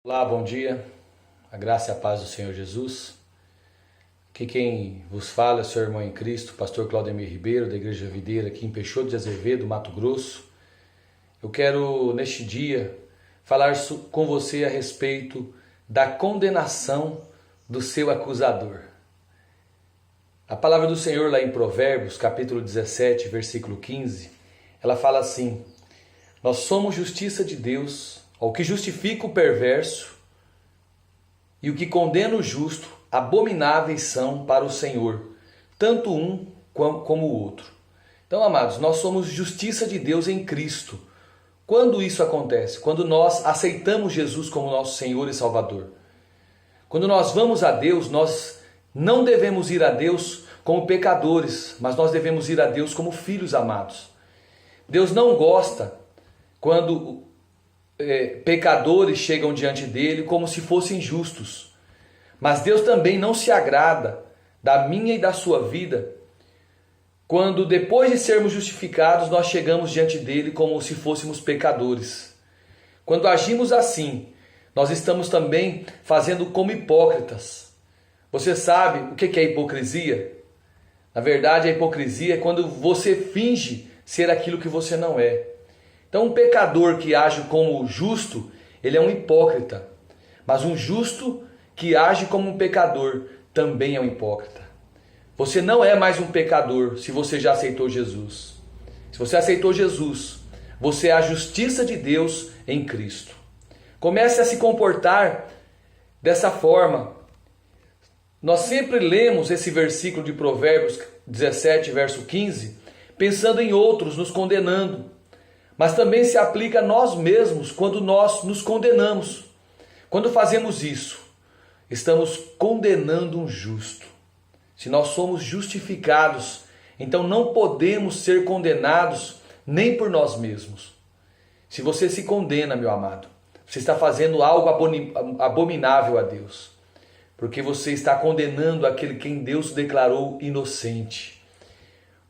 Olá, bom dia, a graça e a paz do Senhor Jesus. Aqui quem vos fala é o seu irmão em Cristo, pastor Claudemir Ribeiro, da Igreja Videira, aqui em Peixoto de Azevedo, Mato Grosso. Eu quero, neste dia, falar com você a respeito da condenação do seu acusador. A palavra do Senhor lá em Provérbios, capítulo 17, versículo 15, ela fala assim: nós somos justiça de Deus, o que justifica o perverso e o que condena o justo, abomináveis são para o Senhor, tanto um como o outro. Então, amados, nós somos justiça de Deus em Cristo. Quando isso acontece? Quando nós aceitamos Jesus como nosso Senhor e Salvador. Quando nós vamos a Deus, nós não devemos ir a Deus como pecadores, mas nós devemos ir a Deus como filhos amados. Deus não gosta quando pecadores chegam diante dele como se fossem justos. Mas Deus também não se agrada da minha e da sua vida quando, depois de sermos justificados, nós chegamos diante dele como se fôssemos pecadores. Quando agimos assim, nós estamos também fazendo como hipócritas. Você sabe o que é hipocrisia? Na verdade, a hipocrisia é quando você finge ser aquilo que você não é. Então, um pecador que age como justo, ele é um hipócrita. Mas um justo que age como um pecador também é um hipócrita. Você não é mais um pecador se você já aceitou Jesus. Se você aceitou Jesus, você é a justiça de Deus em Cristo. Comece a se comportar dessa forma. Nós sempre lemos esse versículo de Provérbios 17, verso 15, pensando em outros, nos condenando. Mas também se aplica a nós mesmos quando nós nos condenamos. Quando fazemos isso, estamos condenando um justo. Se nós somos justificados, então não podemos ser condenados nem por nós mesmos. Se você se condena, meu amado, você está fazendo algo abominável a Deus. Porque você está condenando aquele quem Deus declarou inocente.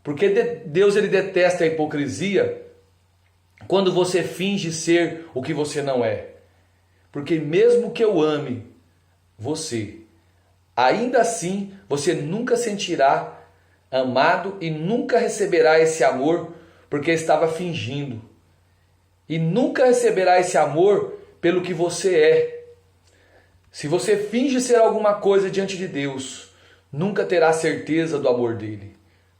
Porque Deus ele detesta a hipocrisia quando você finge ser o que você não é. Porque mesmo que eu ame você, ainda assim você nunca sentirá amado e nunca receberá esse amor porque estava fingindo. E nunca receberá esse amor pelo que você é. Se você finge ser alguma coisa diante de Deus, nunca terá certeza do amor dele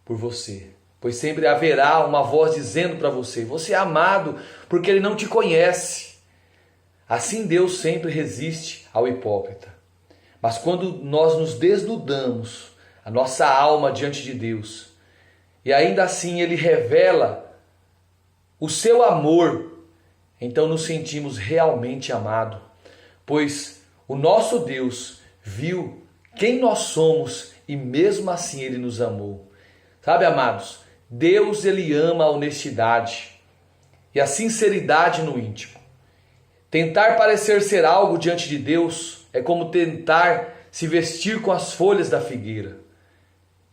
por você. Pois sempre haverá uma voz dizendo para você: você é amado porque ele não te conhece. Assim Deus sempre resiste ao hipócrita. Mas quando nós nos desnudamos, a nossa alma diante de Deus, e ainda assim ele revela o seu amor, então nos sentimos realmente amados. Pois o nosso Deus viu quem nós somos e mesmo assim ele nos amou. Sabe, amados? Deus ele ama a honestidade e a sinceridade no íntimo. Tentar parecer ser algo diante de Deus é como tentar se vestir com as folhas da figueira.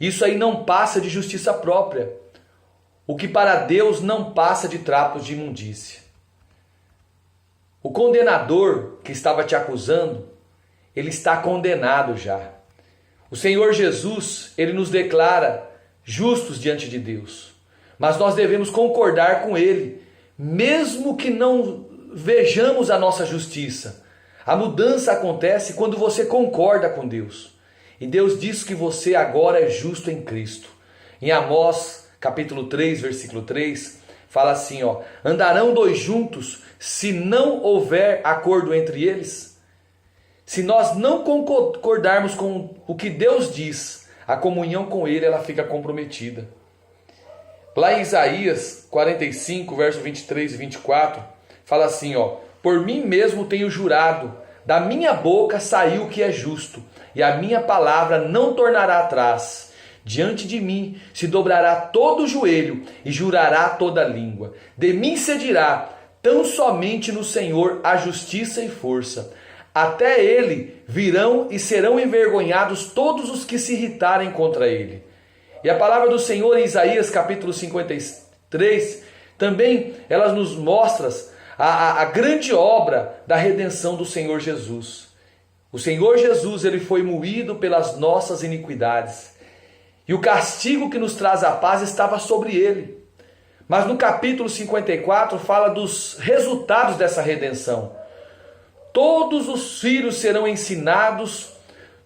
Isso aí não passa de justiça própria. O que para Deus não passa de trapos de imundícia. O condenador que estava te acusando, ele está condenado já. O Senhor Jesus, ele nos declara justos diante de Deus. Mas nós devemos concordar com ele, mesmo que não vejamos a nossa justiça. A mudança acontece quando você concorda com Deus. E Deus diz que você agora é justo em Cristo. Em Amós, capítulo 3, versículo 3, fala assim, andarão dois juntos se não houver acordo entre eles? Se nós não concordarmos com o que Deus diz, a comunhão com ele ela fica comprometida. Lá em Isaías 45, verso 23 e 24, fala assim, por mim mesmo tenho jurado, da minha boca saiu o que é justo, e a minha palavra não tornará atrás. Diante de mim se dobrará todo o joelho e jurará toda a língua. De mim se dirá, tão somente no Senhor há justiça e força. Até ele virão e serão envergonhados todos os que se irritarem contra ele. E a palavra do Senhor em Isaías capítulo 53, também ela nos mostra a grande obra da redenção do Senhor Jesus. O Senhor Jesus, ele foi moído pelas nossas iniquidades. E o castigo que nos traz a paz estava sobre ele. Mas no capítulo 54 fala dos resultados dessa redenção. Todos os filhos serão ensinados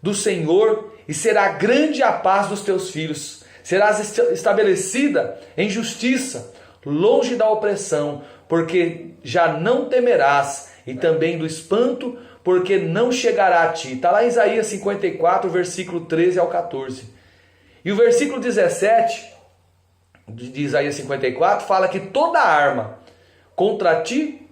do Senhor e será grande a paz dos teus filhos. Serás estabelecida em justiça, longe da opressão, porque já não temerás, e também do espanto, porque não chegará a ti. Está lá em Isaías 54, versículo 13 ao 14. E o versículo 17 de Isaías 54 fala que toda arma contra ti,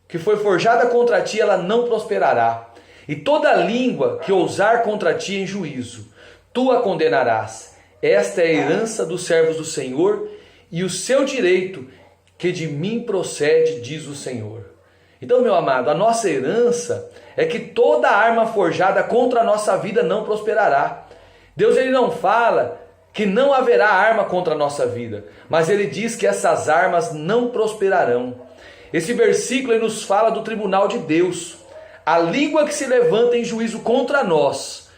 que foi forjada contra ti, ela não prosperará. E toda língua que ousar contra ti em juízo, tu a condenarás. Esta é a herança dos servos do Senhor e o seu direito que de mim procede, diz o Senhor. Então, meu amado, a nossa herança é que toda arma forjada contra a nossa vida não prosperará. Deus, ele não fala que não haverá arma contra a nossa vida, mas ele diz que essas armas não prosperarão. Esse versículo ele nos fala do tribunal de Deus. A língua que se levanta em juízo contra nós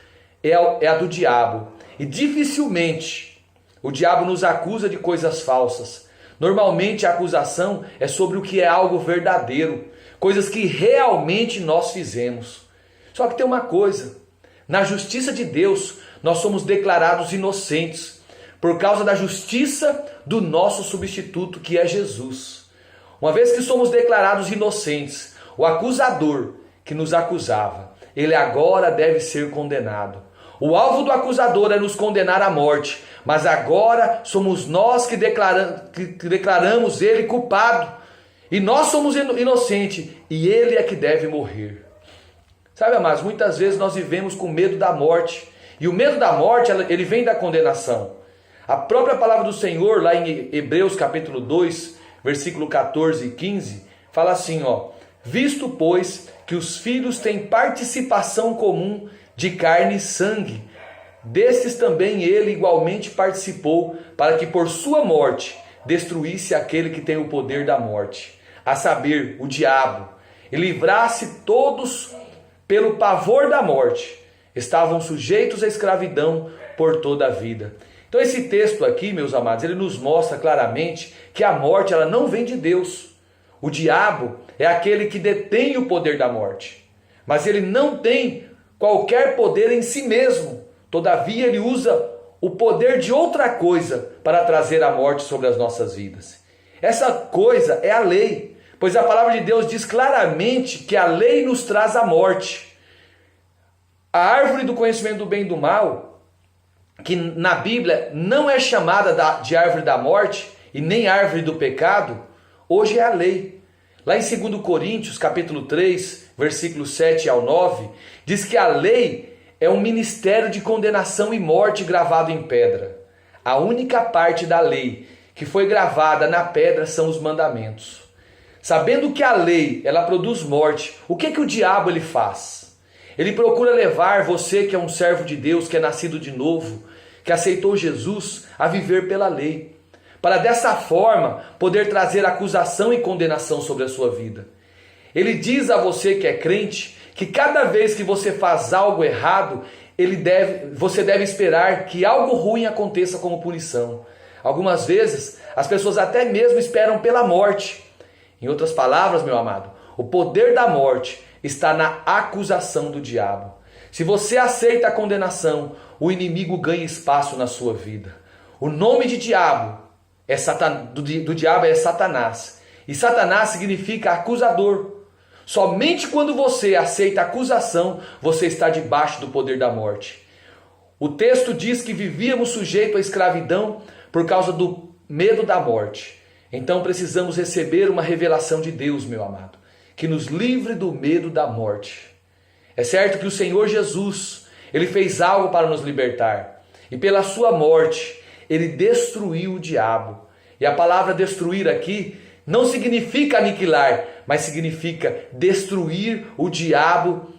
é a do diabo. E dificilmente o diabo nos acusa de coisas falsas. Normalmente a acusação é sobre o que é algo verdadeiro, coisas que realmente nós fizemos. Só que tem uma coisa: na justiça de Deus nós somos declarados inocentes por causa da justiça do nosso substituto, que é Jesus. Uma vez que somos declarados inocentes, o acusador que nos acusava, ele agora deve ser condenado. O alvo do acusador é nos condenar à morte, mas agora somos nós que declaramos ele culpado. E nós somos inocentes e ele é que deve morrer. Sabe, amados, muitas vezes nós vivemos com medo da morte. E o medo da morte, ele vem da condenação. A própria palavra do Senhor, lá em Hebreus capítulo 2, versículo 14 e 15, fala assim, visto, pois, que os filhos têm participação comum de carne e sangue, destes também ele igualmente participou, para que por sua morte destruísse aquele que tem o poder da morte, a saber, o diabo, e livrasse todos pelo pavor da morte. Estavam sujeitos à escravidão por toda a vida. Então esse texto aqui, meus amados, ele nos mostra claramente que a morte, ela não vem de Deus. O diabo é aquele que detém o poder da morte, mas ele não tem qualquer poder em si mesmo. Todavia ele usa o poder de outra coisa para trazer a morte sobre as nossas vidas. Essa coisa é a lei, pois a palavra de Deus diz claramente que a lei nos traz a morte. A árvore do conhecimento do bem e do mal, que na Bíblia não é chamada de árvore da morte e nem árvore do pecado, hoje é a lei. Lá em 2 Coríntios, capítulo 3, versículos 7 ao 9, diz que a lei é um ministério de condenação e morte gravado em pedra. A única parte da lei que foi gravada na pedra são os mandamentos. Sabendo que a lei, ela produz morte, o que o diabo ele faz? Ele procura levar você, que é um servo de Deus, que é nascido de novo, que aceitou Jesus, a viver pela lei, para dessa forma poder trazer acusação e condenação sobre a sua vida. Ele diz a você que é crente, que cada vez que você faz algo errado, você deve esperar que algo ruim aconteça como punição. Algumas vezes, as pessoas até mesmo esperam pela morte. Em outras palavras, meu amado, o poder da morte está na acusação do diabo. Se você aceita a condenação, o inimigo ganha espaço na sua vida. O nome de diabo do diabo é Satanás. E Satanás significa acusador. Somente quando você aceita a acusação, você está debaixo do poder da morte. O texto diz que vivíamos sujeitos à escravidão por causa do medo da morte. Então precisamos receber uma revelação de Deus, meu amado, que nos livre do medo da morte. É certo que o Senhor Jesus, ele fez algo para nos libertar. E pela sua morte, ele destruiu o diabo. E a palavra destruir aqui não significa aniquilar, mas significa destruir o diabo,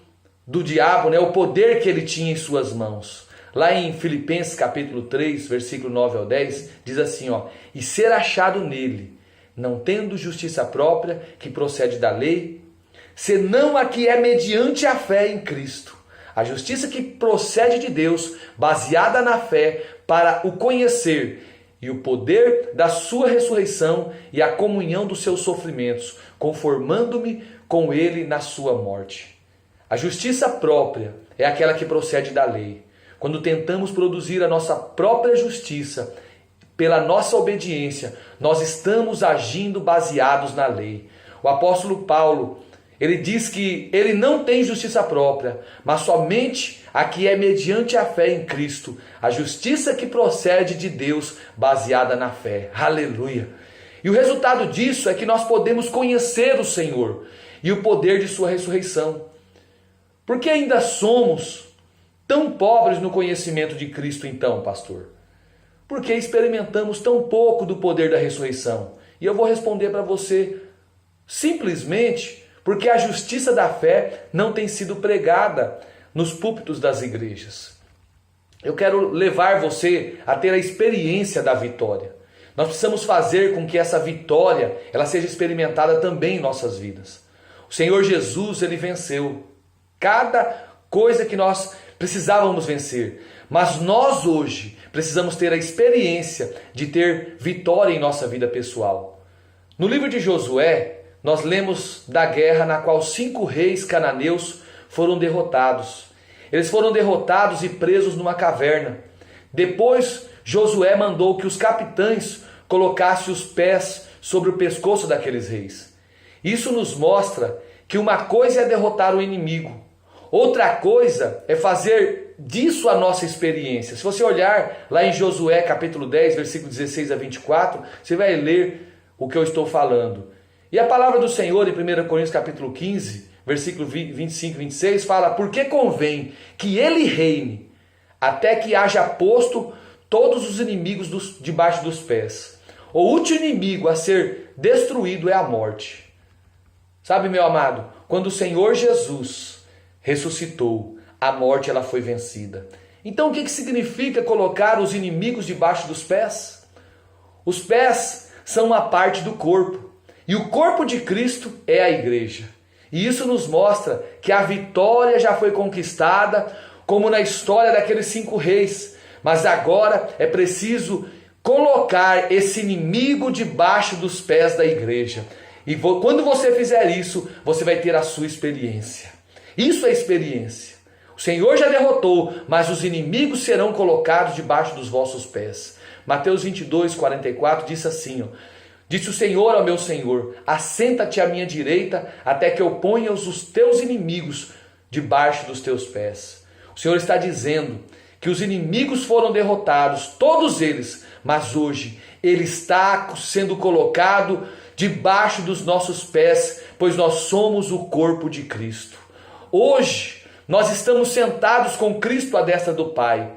o poder que ele tinha em suas mãos. Lá em Filipenses capítulo 3, versículo 9 ao 10, diz assim, e ser achado nele, não tendo justiça própria que procede da lei, senão a que é mediante a fé em Cristo. A justiça que procede de Deus, baseada na fé, para o conhecer e o poder da sua ressurreição e a comunhão dos seus sofrimentos, conformando-me com ele na sua morte. A justiça própria é aquela que procede da lei. Quando tentamos produzir a nossa própria justiça pela nossa obediência, nós estamos agindo baseados na lei. O apóstolo Paulo, ele diz que ele não tem justiça própria, mas somente a que é mediante a fé em Cristo, a justiça que procede de Deus, baseada na fé. Aleluia! E o resultado disso é que nós podemos conhecer o Senhor e o poder de sua ressurreição. Por que ainda somos tão pobres no conhecimento de Cristo então, pastor? Porque experimentamos tão pouco do poder da ressurreição. E eu vou responder para você simplesmente porque a justiça da fé não tem sido pregada nos púlpitos das igrejas. Eu quero levar você a ter a experiência da vitória. Nós precisamos fazer com que essa vitória ela seja experimentada também em nossas vidas. O Senhor Jesus, ele venceu cada coisa que nós precisávamos vencer. Mas nós hoje precisamos ter a experiência de ter vitória em nossa vida pessoal. No livro de Josué, nós lemos da guerra na qual 5 reis cananeus foram derrotados. Eles foram derrotados e presos numa caverna. Depois, Josué mandou que os capitães colocassem os pés sobre o pescoço daqueles reis. Isso nos mostra que uma coisa é derrotar o inimigo, outra coisa é fazer disso a nossa experiência. Se você olhar lá em Josué capítulo 10, versículo 16 a 24, você vai ler o que eu estou falando. E a palavra do Senhor em 1 Coríntios capítulo 15, versículo 25 e 26, fala: porque convém que ele reine, até que haja posto todos os inimigos debaixo dos pés. O último inimigo a ser destruído é a morte. Sabe, meu amado, quando o Senhor Jesus ressuscitou, a morte ela foi vencida. Então o que significa colocar os inimigos debaixo dos pés? Os pés são uma parte do corpo. E o corpo de Cristo é a igreja. E isso nos mostra que a vitória já foi conquistada, como na história daqueles 5 reis. Mas agora é preciso colocar esse inimigo debaixo dos pés da igreja. E quando você fizer isso, você vai ter a sua experiência. Isso é experiência. O Senhor já derrotou, mas os inimigos serão colocados debaixo dos vossos pés. Mateus 22, 44 diz assim, disse o Senhor ao meu Senhor: assenta-te à minha direita, até que eu ponha os teus inimigos debaixo dos teus pés. O Senhor está dizendo que os inimigos foram derrotados, todos eles, mas hoje Ele está sendo colocado debaixo dos nossos pés, pois nós somos o corpo de Cristo. Hoje nós estamos sentados com Cristo à destra do Pai.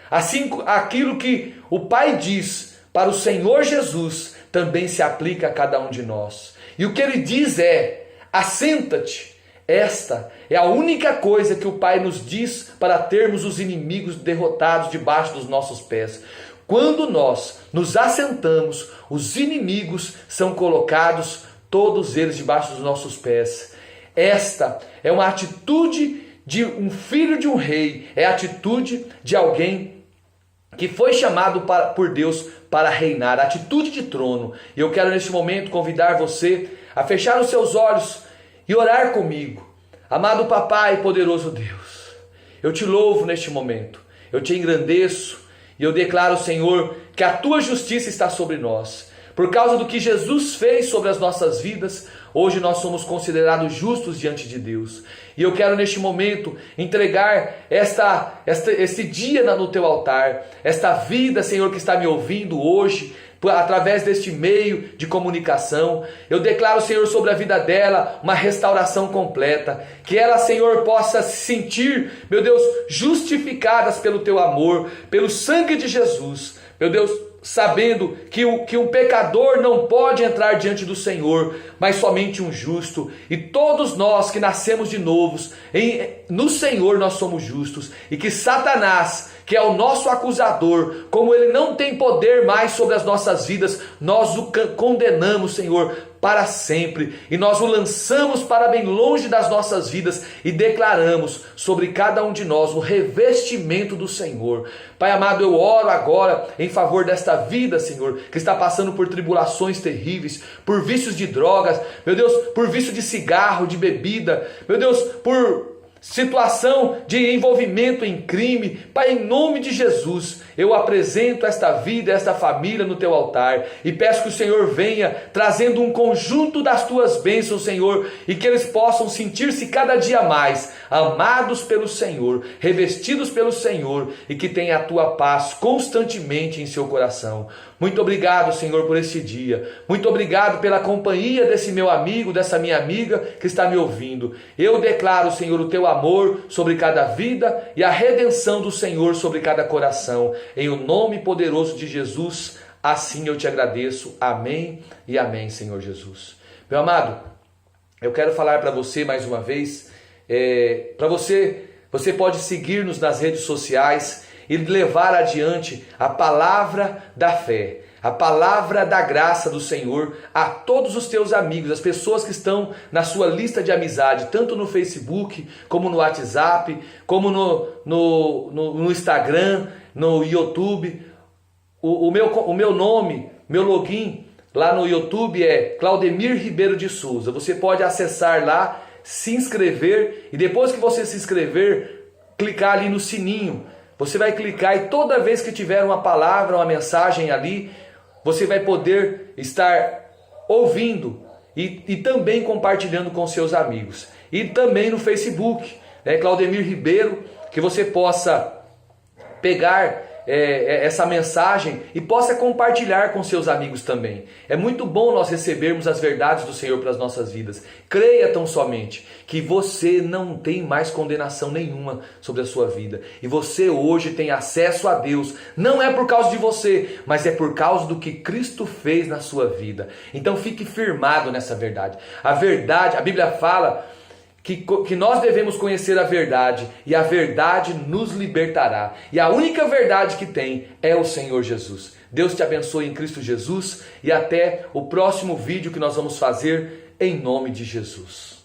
Assim, aquilo que o Pai diz para o Senhor Jesus também se aplica a cada um de nós. E o que ele diz é: assenta-te. Esta é a única coisa que o Pai nos diz para termos os inimigos derrotados debaixo dos nossos pés. Quando nós nos assentamos, os inimigos são colocados, todos eles debaixo dos nossos pés. Esta é uma atitude de um filho de um rei, é a atitude de alguém que foi chamado por Deus para reinar, atitude de trono. E eu quero neste momento convidar você a fechar os seus olhos e orar comigo. Amado Papai, poderoso Deus, eu te louvo neste momento, eu te engrandeço e eu declaro, Senhor, que a tua justiça está sobre nós. Por causa do que Jesus fez sobre as nossas vidas, hoje nós somos considerados justos diante de Deus. E eu quero neste momento entregar este dia no teu altar, esta vida, Senhor, que está me ouvindo hoje, através deste meio de comunicação. Eu declaro, Senhor, sobre a vida dela uma restauração completa. Que ela, Senhor, possa se sentir, meu Deus, justificadas pelo teu amor, pelo sangue de Jesus. Meu Deus, sabendo que um pecador não pode entrar diante do Senhor, mas somente um justo. E todos nós que nascemos de novos, no Senhor nós somos justos. E que Satanás, que é o nosso acusador, como ele não tem poder mais sobre as nossas vidas, nós o condenamos, Senhor, para sempre, e nós o lançamos para bem longe das nossas vidas e declaramos sobre cada um de nós o revestimento do Senhor. Pai amado, eu oro agora em favor desta vida, Senhor, que está passando por tribulações terríveis, por vícios de drogas, meu Deus, por vício de cigarro, de bebida, meu Deus, por situação de envolvimento em crime. Pai, em nome de Jesus, eu apresento esta vida, esta família no teu altar e peço que o Senhor venha trazendo um conjunto das tuas bênçãos, Senhor, e que eles possam sentir-se cada dia mais amados pelo Senhor, revestidos pelo Senhor, e que tenha a tua paz constantemente em seu coração. Muito obrigado, Senhor, por este dia. Muito obrigado pela companhia desse meu amigo, dessa minha amiga que está me ouvindo. Eu declaro, Senhor, o teu amor sobre cada vida e a redenção do Senhor sobre cada coração. Em o nome poderoso de Jesus, assim eu te agradeço. Amém e amém, Senhor Jesus. Meu amado, eu quero falar para você mais uma vez, você pode seguir-nos nas redes sociais e levar adiante a palavra da fé, a palavra da graça do Senhor a todos os teus amigos, as pessoas que estão na sua lista de amizade, tanto no Facebook, como no WhatsApp, como no Instagram, no YouTube. O meu nome, meu login lá no YouTube é Claudemir Ribeiro de Souza. Você pode acessar lá, se inscrever, e depois que você se inscrever, clicar ali no sininho. Você vai clicar e toda vez que tiver uma palavra, uma mensagem ali, você vai poder estar ouvindo e também compartilhando com seus amigos. E também no Facebook, Claudemir Ribeiro, que você possa pegar essa mensagem e possa compartilhar com seus amigos também. É muito bom nós recebermos as verdades do Senhor para as nossas vidas. Creia tão somente que você não tem mais condenação nenhuma sobre a sua vida. E você hoje tem acesso a Deus. Não é por causa de você, mas é por causa do que Cristo fez na sua vida. Então fique firmado nessa verdade. A verdade, a Bíblia fala que nós devemos conhecer a verdade, e a verdade nos libertará. E a única verdade que tem é o Senhor Jesus. Deus te abençoe em Cristo Jesus, e até o próximo vídeo que nós vamos fazer em nome de Jesus.